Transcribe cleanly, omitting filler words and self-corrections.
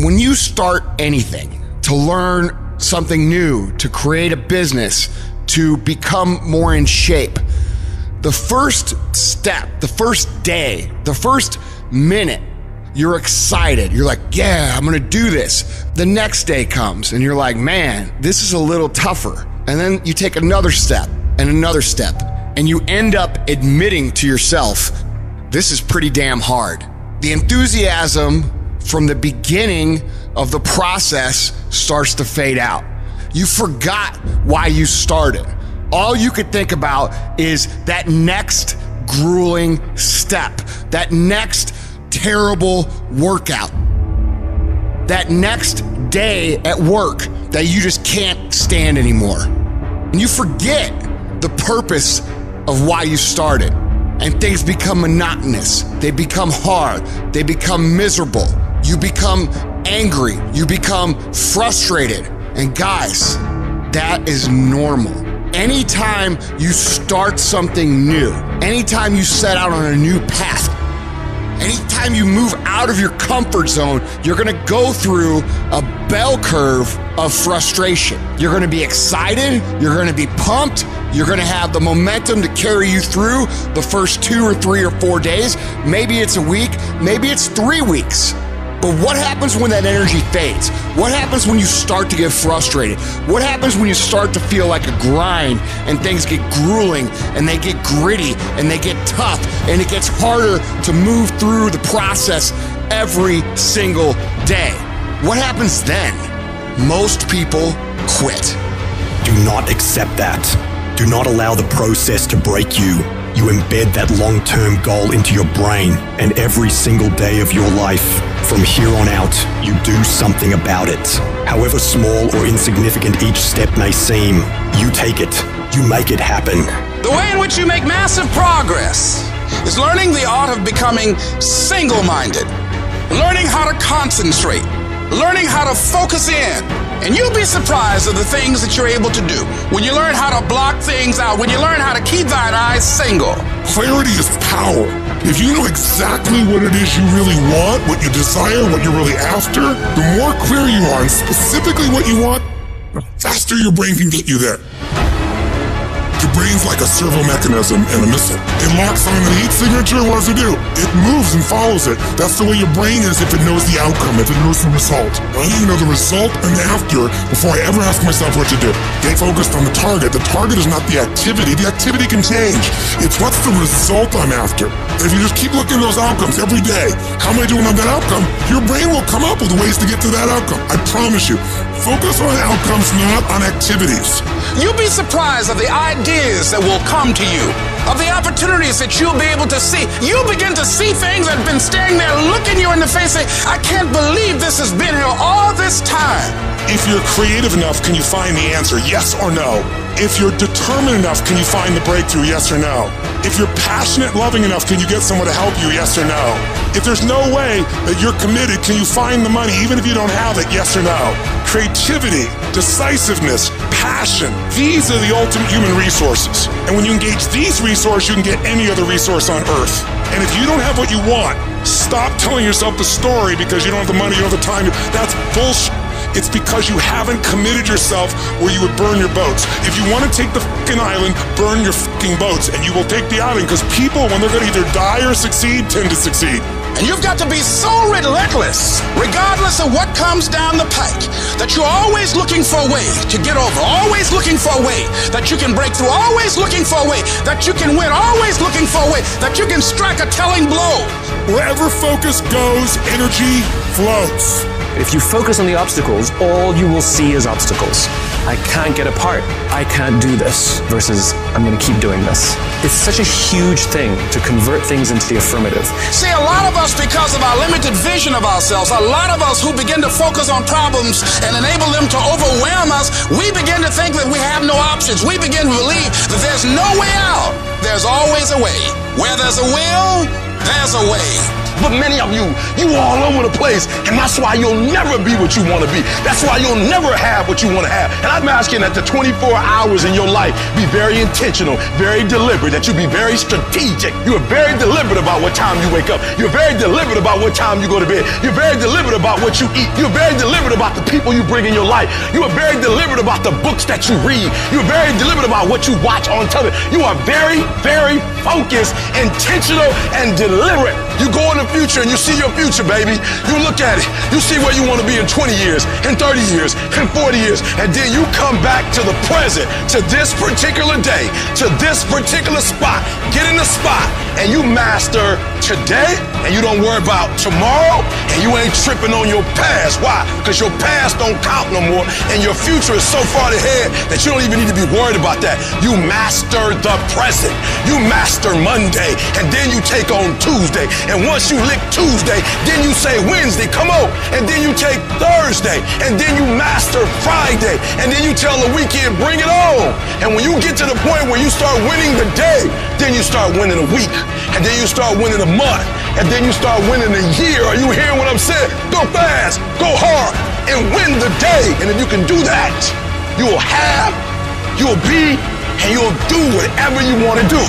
When you start anything, to learn something new, to create a business, to become more in shape, the first step, the first day, the first minute, you're excited. You're like, yeah, I'm gonna do this. The next day comes and you're like, man, this is a little tougher. And then you take another step and another step, and you end up admitting to yourself, this is pretty damn hard. The enthusiasm from the beginning of the process starts to fade out. You forgot why you started. All you could think about is that next grueling step, that next terrible workout, that next day at work that you just can't stand anymore. And you forget the purpose of why you started. And things become monotonous. They become hard. They become miserable. You become angry. You become frustrated. And guys, that is normal. Anytime you start something new, anytime you set out on a new path, anytime you move out of your comfort zone, you're gonna go through a bell curve of frustration. You're gonna be excited, you're gonna be pumped, you're gonna have the momentum to carry you through the first 2 or 3 or 4 days. Maybe it's a week, maybe it's 3 weeks. But what happens when that energy fades? What happens when you start to get frustrated? What happens when you start to feel like a grind and things get grueling and they get gritty and they get tough and it gets harder to move through the process every single day? What happens then? Most people quit. Do not accept that. Do not allow the process to break you. You embed that long-term goal into your brain, and every single day of your life, from here on out, you do something about it. However small or insignificant each step may seem, you take it, you make it happen. The way in which you make massive progress is learning the art of becoming single-minded, learning how to concentrate, learning how to focus in. And you'll be surprised at the things that you're able to do when you learn how to block things out, when you learn how to keep thine eyes single. Clarity is power. If you know exactly what it is you really want, what you desire, what you're really after, the more clear you are on specifically what you want, the faster your brain can get you there. Your brain's like a servo mechanism and a missile. It locks on the heat signature, what does it do? It moves and follows it. That's the way your brain is if it knows the outcome, if it knows the result. I need to know the result and the after before I ever ask myself what to do. Get focused on the target. The target is not the activity. The activity can change. It's what's the result I'm after. If you just keep looking at those outcomes every day, how am I doing on that outcome? Your brain will come up with ways to get to that outcome. I promise you. Focus on outcomes, not on activities. You'll be surprised at the ideas that will come to you, of the opportunities that you'll be able to see. You'll begin to see things that have been staring there, looking you in the face, saying, I can't believe this has been here all this time. If you're creative enough, can you find the answer, yes or no? If you're determined enough, can you find the breakthrough, yes or no? If you're passionate, loving enough, can you get someone to help you, yes or no? If there's no way that you're committed, can you find the money, even if you don't have it, yes or no? Creativity, decisiveness, passion, these are the ultimate human resources. And when you engage these resources, you can get any other resource on earth. And if you don't have what you want, stop telling yourself the story because you don't have the money, you don't have the time. That's bullshit. It's because you haven't committed yourself where you would burn your boats. If you want to take the fucking island, burn your fucking boats, and you will take the island because people, when they're going to either die or succeed, tend to succeed. And you've got to be so relentless, regardless of what comes down the pike, that you're always looking for a way to get over, always looking for a way that you can break through, always looking for a way that you can win, always looking for a way that you can strike a telling blow. Wherever focus goes, energy flows. If you focus on the obstacles, all you will see is obstacles. I can't get apart. I can't do this versus I'm going to keep doing this. It's such a huge thing to convert things into the affirmative. See, a lot of us, because of our limited vision of ourselves, a lot of us who begin to focus on problems and enable them to overwhelm us, we begin to think that we have no options. We begin to believe that there's no way out. There's always a way. Where there's a will, there's a way. But many of you all over the place, and that's why you'll never be what you want to be. That's why you'll never have what you want to have. And I'm asking that the 24 hours in your life be very intentional, very deliberate, that you be very strategic. You are very deliberate about what time you wake up. You're very deliberate about what time you go to bed. You're very deliberate about what you eat. You're very deliberate about the people you bring in your life. You are very deliberate about the books that you read. You're very deliberate about what you watch on television. You are very, very focused, intentional, and deliberate. You go in the future and you see your future, baby. You look at it. You see where you want to be in 20 years, in 30 years, in 40 years. And then you come back to the present, to this particular day, to this particular spot. Get in the spot and you master today, and you don't worry about tomorrow, and you ain't tripping on your past. Why? Because your past don't count no more, and your future is so far ahead that you don't even need to be worried about that. You master the present. You master Monday, and then you take on Tuesday. And once you lick Tuesday, then you say Wednesday, come on. And then you take Thursday, and then you master Friday, and then you tell the weekend, bring it on. And when you get to the point where you start winning the day, then you start winning a week, and then you start winning a month, and then you start winning a year. Are you hearing what I'm saying? Go fast, go hard, and win the day. And if you can do that, you will have, you'll be, and you'll do whatever you want to do.